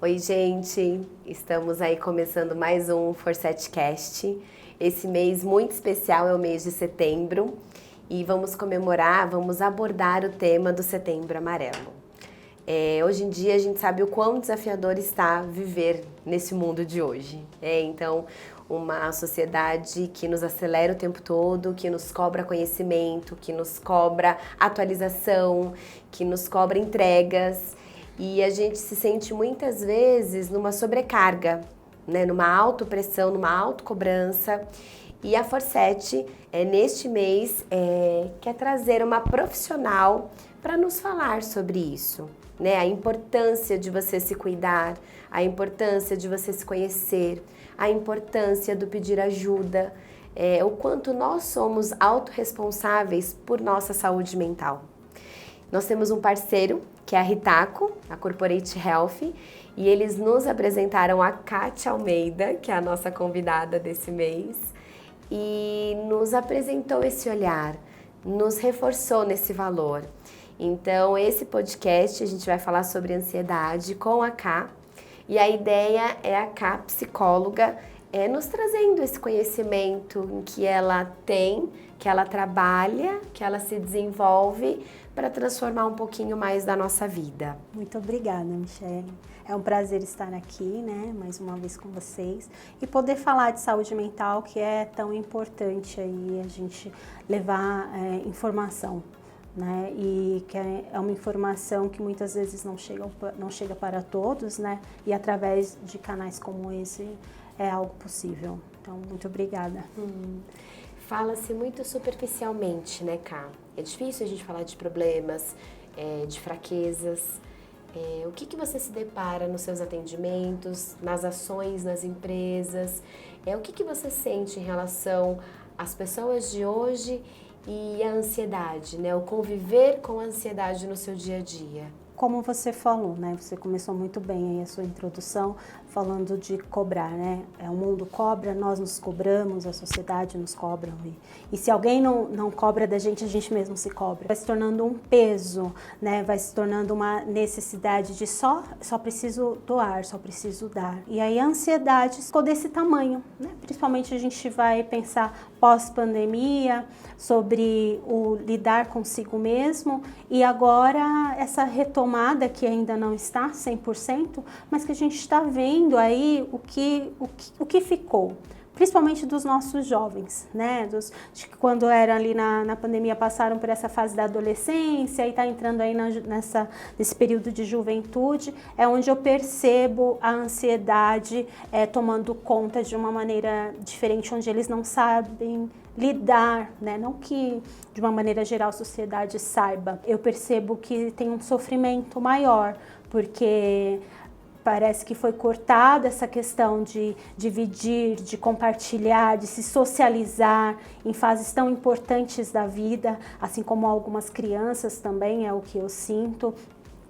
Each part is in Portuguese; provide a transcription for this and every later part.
Oi, gente! Estamos aí começando mais um Forsetcast. Esse mês muito especial é o mês de setembro e vamos comemorar, vamos abordar o tema do Setembro Amarelo. Hoje em dia a gente sabe o quão desafiador está viver nesse mundo de hoje. Então, uma sociedade que nos acelera o tempo todo, que nos cobra conhecimento, que nos cobra atualização, que nos cobra entregas. E a gente se sente muitas vezes numa sobrecarga, né? Numa autopressão, numa autocobrança. E a Forset, neste mês, quer trazer uma profissional para nos falar sobre isso, né? A importância de você se cuidar, a importância de você se conhecer, a importância do pedir ajuda, o quanto nós somos autorresponsáveis por nossa saúde mental. Nós temos um parceiro, que é a Ritaco, a Corporate Health, e eles nos apresentaram a Kátia Almeida, que é a nossa convidada desse mês, e nos apresentou esse olhar, nos reforçou nesse valor. Então, esse podcast a gente vai falar sobre ansiedade com a Ká, e a ideia é a Ká, psicóloga, nos trazendo esse conhecimento em que ela tem, que ela trabalha, que ela se desenvolve para transformar um pouquinho mais da nossa vida. Muito obrigada, Michele. É um prazer estar aqui, né, mais uma vez com vocês e poder falar de saúde mental, que é tão importante aí a gente levar informação, né, e que é uma informação que muitas vezes não chega para todos, né, e através de canais como esse é algo possível. Então, muito obrigada. Fala-se muito superficialmente, né, Ká? É difícil a gente falar de problemas, de fraquezas. O que você se depara nos seus atendimentos, nas ações, nas empresas? O que você sente em relação às pessoas de hoje e a ansiedade, né? O conviver com a ansiedade no seu dia a dia? Como você falou, né? Você começou muito bem aí a sua introdução falando de cobrar, né? O mundo cobra, nós nos cobramos, a sociedade nos cobra. E se alguém não cobra da gente, a gente mesmo se cobra. Vai se tornando um peso, né? Vai se tornando uma necessidade de só preciso doar, só preciso dar. E aí a ansiedade ficou desse tamanho, né? Principalmente a gente vai pensar pós-pandemia, sobre o lidar consigo mesmo e agora essa retomada que ainda não está 100%, mas que a gente está vendo aí o que ficou, principalmente dos nossos jovens, né? De que quando era ali na pandemia passaram por essa fase da adolescência e está entrando aí nesse período de juventude, é onde eu percebo a ansiedade tomando conta de uma maneira diferente, onde eles não sabem lidar, né? Não que de uma maneira geral a sociedade saiba. Eu percebo que tem um sofrimento maior, porque parece que foi cortada essa questão de dividir, de compartilhar, de se socializar em fases tão importantes da vida, assim como algumas crianças também, é o que eu sinto.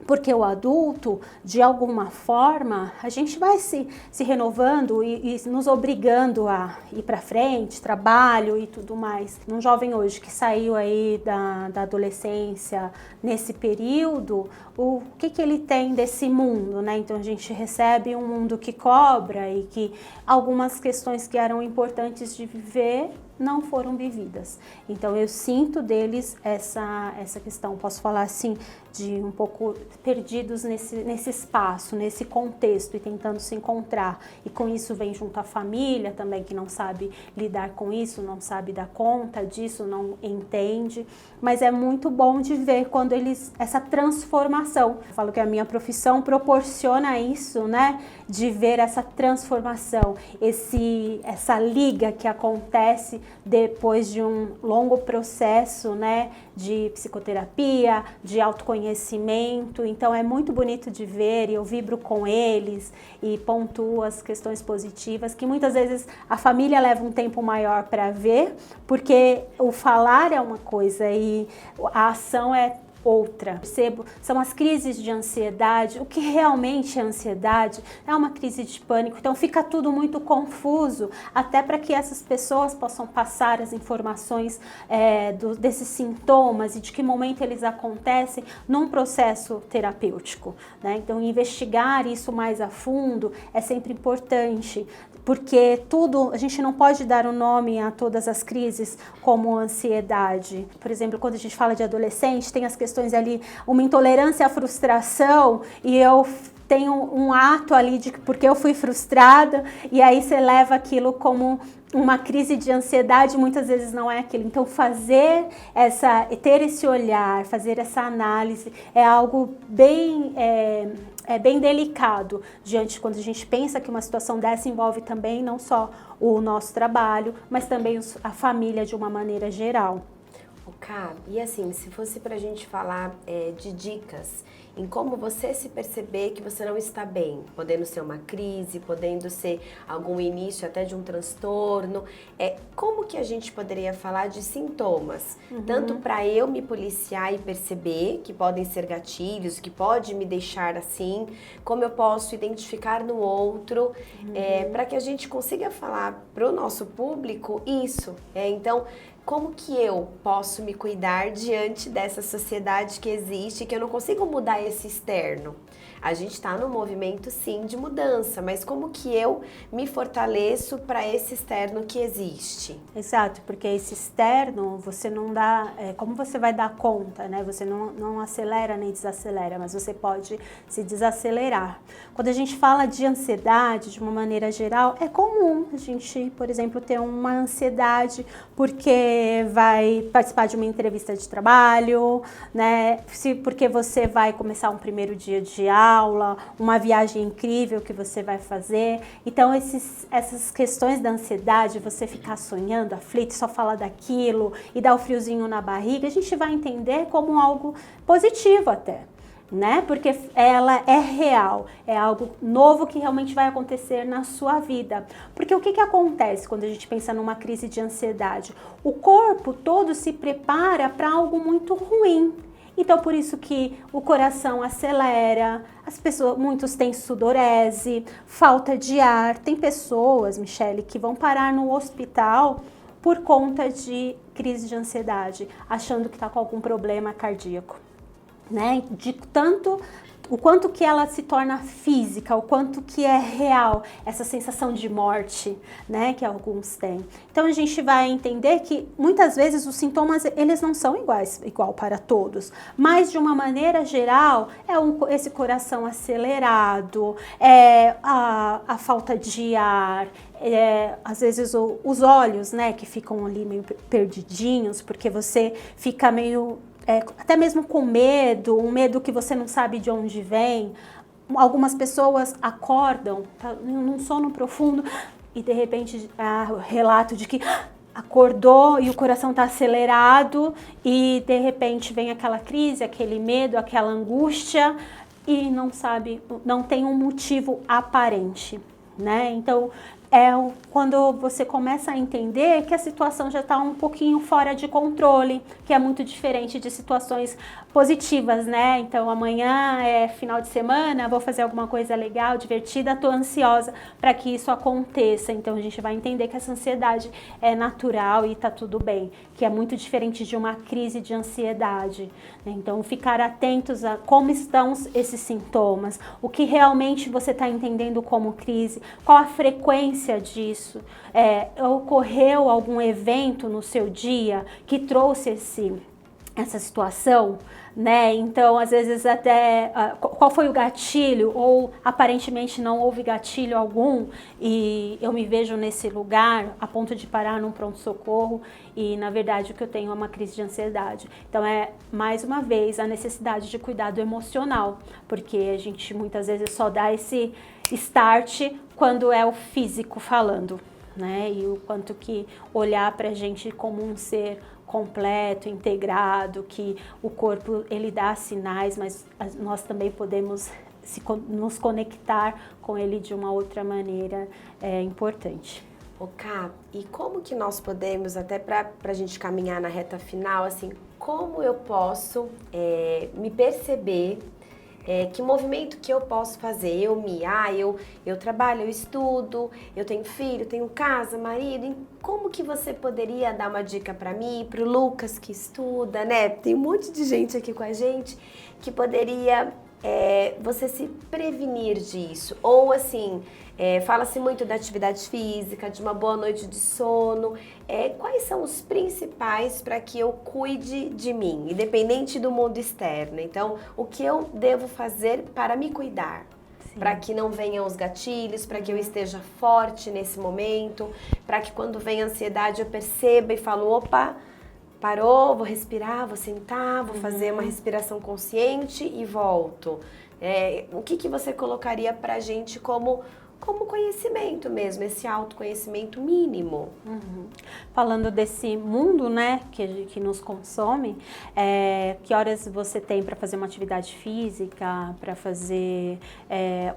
Porque o adulto, de alguma forma, a gente vai se renovando e nos obrigando a ir para frente, trabalho e tudo mais. Um jovem hoje que saiu aí da adolescência nesse período, o que ele tem desse mundo, né? Então a gente recebe um mundo que cobra e que algumas questões que eram importantes de viver não foram vividas. Então eu sinto deles essa questão, posso falar assim, de um pouco perdidos nesse espaço, nesse contexto e tentando se encontrar. E com isso vem junto a família também, que não sabe lidar com isso, não sabe dar conta disso, não entende. Mas é muito bom de ver quando essa transformação. Eu falo que a minha profissão proporciona isso, né? De ver essa transformação, essa liga que acontece depois de um longo processo, né, de psicoterapia, de autoconhecimento. Então é muito bonito de ver e eu vibro com eles e pontuo as questões positivas, que muitas vezes a família leva um tempo maior para ver, porque o falar é uma coisa e a ação é outra. Percebo, são as crises de ansiedade. O que realmente é ansiedade é uma crise de pânico. Então fica tudo muito confuso, até para que essas pessoas possam passar as informações desses sintomas e de que momento eles acontecem num processo terapêutico, né? Então investigar isso mais a fundo é sempre importante, porque a gente não pode dar o nome a todas as crises como ansiedade. Por exemplo, quando a gente fala de adolescente, tem as questões ali, uma intolerância à frustração, e eu tenho um ato ali de porque eu fui frustrada, e aí você leva aquilo como uma crise de ansiedade, muitas vezes não é aquilo. Então ter esse olhar, fazer essa análise é algo bem bem delicado quando a gente pensa que uma situação dessa envolve também não só o nosso trabalho, mas também a família de uma maneira geral. E assim, se fosse pra gente falar de dicas em como você se perceber que você não está bem, podendo ser uma crise, podendo ser algum início até de um transtorno, como que a gente poderia falar de sintomas? Tanto para eu me policiar e perceber que podem ser gatilhos, que pode me deixar assim, como eu posso identificar no outro, para que a gente consiga falar para o nosso público isso. Então, como que eu posso me cuidar diante dessa sociedade que existe, que eu não consigo mudar esse externo? A gente está num movimento, sim, de mudança, mas como que eu me fortaleço para esse externo que existe? Exato, porque esse externo, você não dá, como você vai dar conta, né? Você não acelera nem desacelera, mas você pode se desacelerar. Quando a gente fala de ansiedade, de uma maneira geral, é comum a gente, por exemplo, ter uma ansiedade porque vai participar de uma entrevista de trabalho, né? Porque você vai começar um primeiro dia de aula, uma viagem incrível que você vai fazer. Então essas questões da ansiedade, você ficar sonhando, aflito, só falar daquilo e dar o friozinho na barriga, a gente vai entender como algo positivo até, né? Porque ela é real, é algo novo que realmente vai acontecer na sua vida. Porque o que acontece quando a gente pensa numa crise de ansiedade? O corpo todo se prepara para algo muito ruim. Então, por isso que o coração acelera, muitos têm sudorese, falta de ar. Tem pessoas, Michele, que vão parar no hospital por conta de crise de ansiedade, achando que está com algum problema cardíaco, né? De tanto o quanto que ela se torna física, o quanto que é real essa sensação de morte, né, que alguns têm. Então a gente vai entender que muitas vezes os sintomas eles não são igual para todos, mas de uma maneira geral esse coração acelerado, a falta de ar, às vezes os olhos, né, que ficam ali meio perdidinhos, porque você fica meio até mesmo com medo, um medo que você não sabe de onde vem. Algumas pessoas acordam num sono profundo e de repente há relato de que acordou e o coração está acelerado e de repente vem aquela crise, aquele medo, aquela angústia e não tem um motivo aparente, né? Então quando você começa a entender que a situação já está um pouquinho fora de controle, que é muito diferente de situações positivas, né? Então amanhã é final de semana, vou fazer alguma coisa legal, divertida, estou ansiosa para que isso aconteça. Então a gente vai entender que essa ansiedade é natural e está tudo bem, que é muito diferente de uma crise de ansiedade, né? Então ficar atentos a como estão esses sintomas, o que realmente você está entendendo como crise, qual a frequência disso, ocorreu algum evento no seu dia que trouxe essa situação, né? Então, às vezes até qual foi o gatilho ou aparentemente não houve gatilho algum e eu me vejo nesse lugar a ponto de parar num pronto-socorro e na verdade o que eu tenho é uma crise de ansiedade. Então mais uma vez a necessidade de cuidado emocional, porque a gente muitas vezes só dá esse start quando é o físico falando, né? E o quanto que olhar pra gente como um ser completo, integrado, que o corpo ele dá sinais, mas nós também podemos nos conectar com ele de uma outra maneira importante. E como que nós podemos, até para a gente caminhar na reta final, assim, como eu posso me perceber, que movimento que eu posso fazer? Eu trabalho, eu estudo, eu tenho filho, tenho casa, marido. Como que você poderia dar uma dica para mim, para o Lucas que estuda, né? Tem um monte de gente aqui com a gente que poderia você se prevenir disso. Ou assim, fala-se muito da atividade física, de uma boa noite de sono. Quais são os principais para que eu cuide de mim, independente do mundo externo? Então, o que eu devo fazer para me cuidar? Para que não venham os gatilhos, para que eu esteja forte nesse momento, para que quando vem a ansiedade eu perceba e falo, opa, parou, vou respirar, vou sentar, vou fazer uma respiração consciente e volto. O que você colocaria pra gente como conhecimento mesmo, esse autoconhecimento mínimo? Falando desse mundo, né, que nos consome, que horas você tem para fazer uma atividade física, para fazer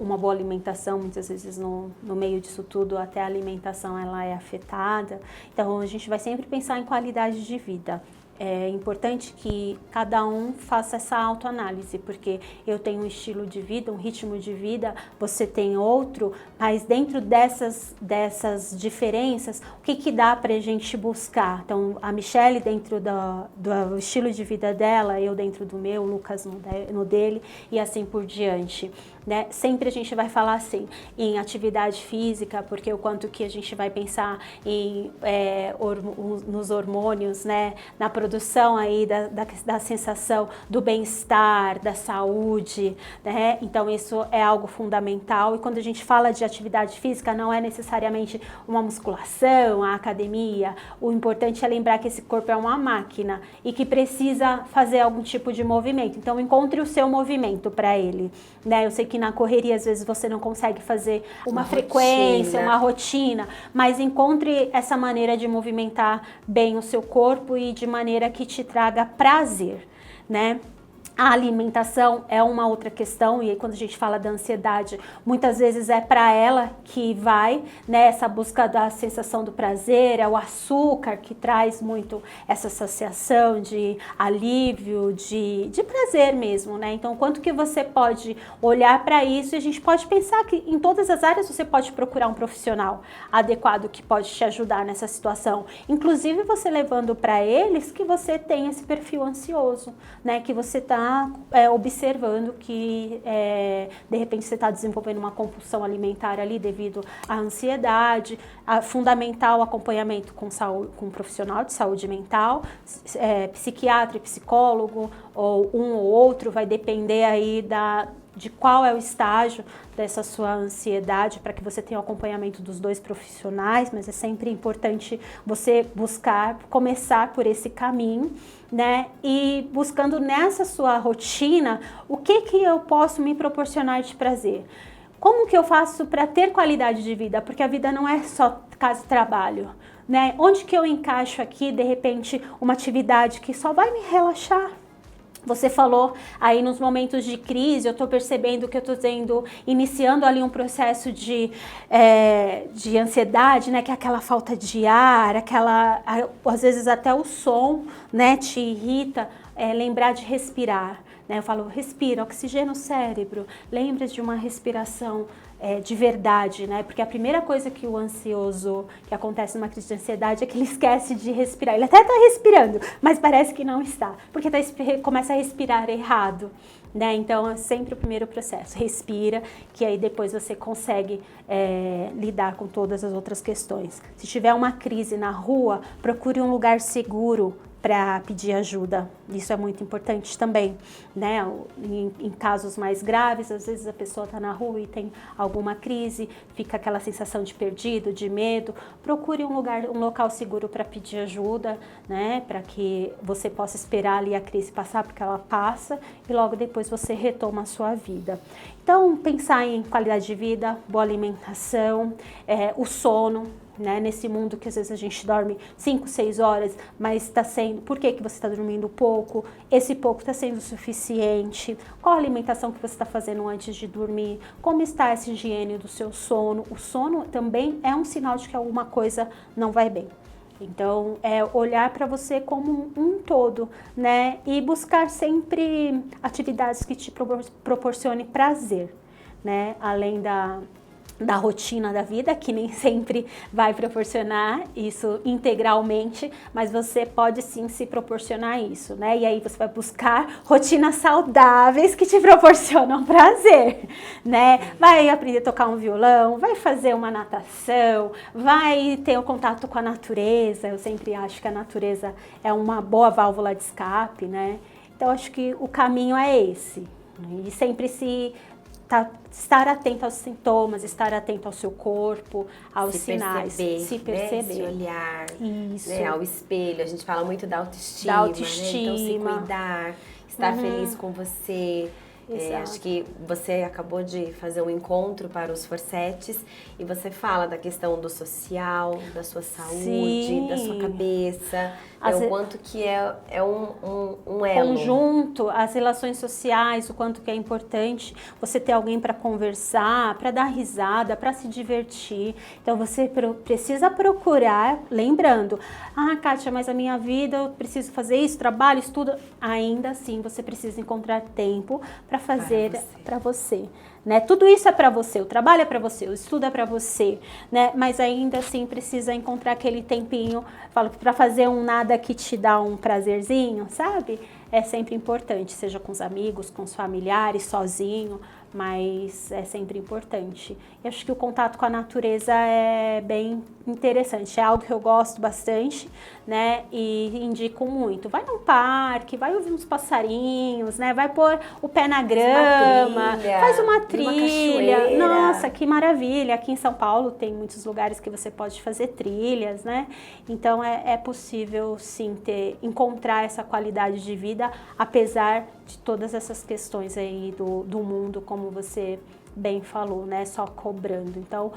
uma boa alimentação? Muitas vezes no meio disso tudo até a alimentação ela é afetada. Então a gente vai sempre pensar em qualidade de vida. É importante que cada um faça essa autoanálise, porque eu tenho um estilo de vida, um ritmo de vida, você tem outro, mas dentro dessas diferenças, o que dá pra gente buscar? Então, a Michelle dentro do estilo de vida dela, eu dentro do meu, o Lucas no dele, e assim por diante. Né? Sempre a gente vai falar assim em atividade física, porque o quanto que a gente vai pensar nos hormônios, né? Na produção aí da sensação do bem-estar, da saúde, né? Então isso é algo fundamental. E quando a gente fala de atividade física, não é necessariamente uma musculação, a academia. O importante é lembrar que esse corpo é uma máquina e que precisa fazer algum tipo de movimento. Então encontre o seu movimento para ele, né? Eu sei que na correria às vezes você não consegue fazer uma frequência, uma rotina, mas encontre essa maneira de movimentar bem o seu corpo e de maneira que te traga prazer, né? A alimentação é uma outra questão, e aí quando a gente fala da ansiedade, muitas vezes é para ela que vai, né, essa busca da sensação do prazer, é o açúcar que traz muito essa associação de alívio, de prazer mesmo, né? Então, quanto que você pode olhar para isso, e a gente pode pensar que em todas as áreas você pode procurar um profissional adequado que pode te ajudar nessa situação, inclusive você levando para eles que você tem esse perfil ansioso, né, que você está observando que de repente você está desenvolvendo uma compulsão alimentar ali devido à ansiedade. Fundamental o acompanhamento com um profissional de saúde mental, psiquiatra e psicólogo, ou um ou outro, vai depender aí de qual é o estágio dessa sua ansiedade, para que você tenha o acompanhamento dos dois profissionais, mas é sempre importante você começar por esse caminho, né? E buscando nessa sua rotina, o que eu posso me proporcionar de prazer? Como que eu faço para ter qualidade de vida? Porque a vida não é só casa e trabalho, né? Onde que eu encaixo aqui, de repente, uma atividade que só vai me relaxar? Você falou aí nos momentos de crise, eu estou percebendo que eu estou iniciando ali um processo de ansiedade, né? Que é aquela falta de ar, às vezes até o som, né, te irrita. Lembrar de respirar, né? Eu falo, respira, oxigena o cérebro, lembre de uma respiração de verdade, né? Porque a primeira coisa que o ansioso, que acontece numa crise de ansiedade, é que ele esquece de respirar. Ele até está respirando, mas parece que não está, porque começa a respirar errado, né? Então é sempre o primeiro processo, respira, que aí depois você consegue lidar com todas as outras questões. Se tiver uma crise na rua, procure um lugar seguro para pedir ajuda. Isso é muito importante também, né? Em casos mais graves, às vezes a pessoa está na rua e tem alguma crise, fica aquela sensação de perdido, de medo. Procure um local seguro para pedir ajuda, né? Para que você possa esperar ali a crise passar, porque ela passa, e logo depois você retoma a sua vida. Então, pensar em qualidade de vida, boa alimentação, o sono, né? Nesse mundo que às vezes a gente dorme 5, 6 horas, mas está sendo... Por que você está dormindo pouco? Esse pouco está sendo suficiente? Qual a alimentação que você está fazendo antes de dormir? Como está essa higiene do seu sono? O sono também é um sinal de que alguma coisa não vai bem. Então, é olhar para você como um todo, né? E buscar sempre atividades que te proporcionem prazer, né? Além da rotina da vida, que nem sempre vai proporcionar isso integralmente, mas você pode sim se proporcionar isso, né? E aí você vai buscar rotinas saudáveis que te proporcionam prazer, né? Vai aprender a tocar um violão, vai fazer uma natação, vai ter um contato com a natureza. Eu sempre acho que a natureza é uma boa válvula de escape, né? Então acho que o caminho é esse, né? E sempre estar atento aos sintomas, estar atento ao seu corpo, aos sinais, se perceber, né? Se olhar, isso, né? Ao espelho. A gente fala muito da autoestima, né? Então se cuidar, estar feliz com você. Acho que você acabou de fazer um encontro para os Forsetes e você fala da questão do social, da sua saúde, da sua cabeça, o quanto que é um elo. Conjunto, as relações sociais, o quanto que é importante você ter alguém para conversar, para dar risada, para se divertir. Então você precisa procurar, lembrando, Kátia, mas a minha vida, eu preciso fazer isso, trabalho, estudo. Ainda assim, você precisa encontrar tempo para fazer para você, né? Tudo isso é para você, o trabalho é para você, o estudo é para você, né? Mas ainda assim precisa encontrar aquele tempinho, falo, para fazer um nada que te dá um prazerzinho, sabe? É sempre importante, seja com os amigos, com os familiares, sozinho, mas é sempre importante. Eu acho que o contato com a natureza é bem interessante, é algo que eu gosto bastante, né, e indico muito. Vai num parque, vai ouvir uns passarinhos, né, vai pôr o pé na grama, faz uma trilha. Nossa, que maravilha! Aqui em São Paulo tem muitos lugares que você pode fazer trilhas, né, então é possível sim encontrar essa qualidade de vida, apesar de todas essas questões aí do mundo, como você bem falou, né? Só cobrando. Então,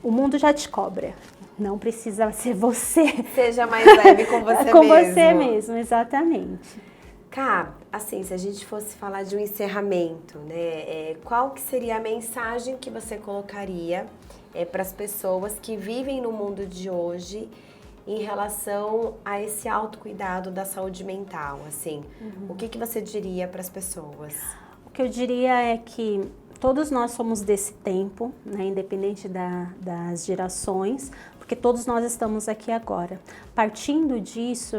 o mundo já te cobra. Não precisa ser você. Seja mais leve com você mesmo. Com você mesmo, exatamente. Ká, assim, se a gente fosse falar de um encerramento, né? Qual que seria a mensagem que você colocaria para as pessoas que vivem no mundo de hoje em relação a esse autocuidado da saúde mental, assim? O que você diria para as pessoas? O que eu diria é que todos nós somos desse tempo, né, independente das gerações, porque todos nós estamos aqui agora. Partindo disso,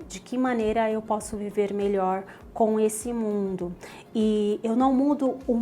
de que maneira eu posso viver melhor com esse mundo. E eu não mudo o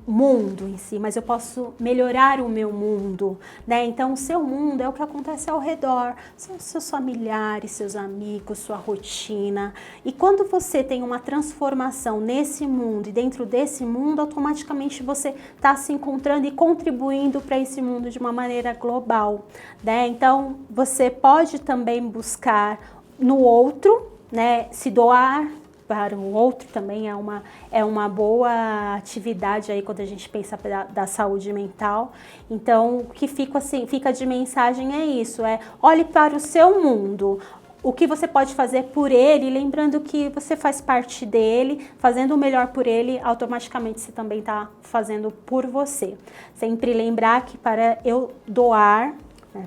mundo em si, mas eu posso melhorar o meu mundo, né? Então, o seu mundo é o que acontece ao redor, são seus familiares, seus amigos, sua rotina. E quando você tem uma transformação nesse mundo e dentro desse mundo, automaticamente você está se encontrando e contribuindo para esse mundo de uma maneira global, né? Então, você pode também buscar no outro, né? Se doar para o outro também é uma boa atividade aí quando a gente pensa da saúde mental. Então, o que fica de mensagem é isso, olhe para o seu mundo, o que você pode fazer por ele, lembrando que você faz parte dele, fazendo o melhor por ele, automaticamente você também está fazendo por você. Sempre lembrar que para eu doar,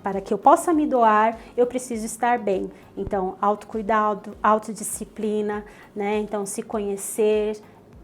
para que eu possa me doar, eu preciso estar bem. Então, autocuidado, autodisciplina, né? Então, se conhecer,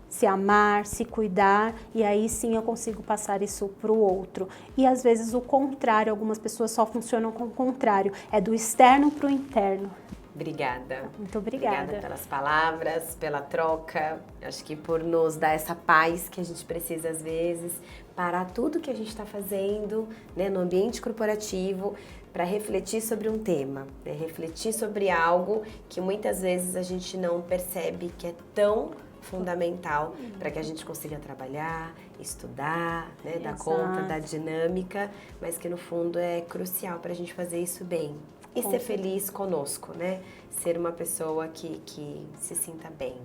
se amar, se cuidar, e aí sim eu consigo passar isso para o outro. E às vezes o contrário, algumas pessoas só funcionam com o contrário, é do externo para o interno. Obrigada. Muito obrigada. Obrigada pelas palavras, pela troca. Acho que por nos dar essa paz que a gente precisa às vezes, parar tudo que a gente está fazendo, né, no ambiente corporativo, para refletir sobre um tema, né, refletir sobre algo que muitas vezes a gente não percebe que é tão fundamental para que a gente consiga trabalhar, estudar, né, dar conta da dinâmica, mas que no fundo é crucial para a gente fazer isso bem. E ser feliz conosco, né? Ser uma pessoa que se sinta bem.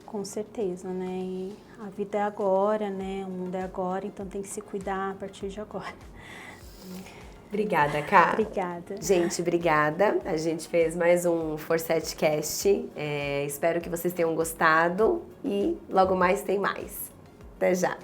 Com certeza, né? E a vida é agora, né? O mundo é agora, então tem que se cuidar a partir de agora. Obrigada, Ká. Obrigada. Gente, obrigada. A gente fez mais um Forsetcast. Espero que vocês tenham gostado e logo mais tem mais. Até já.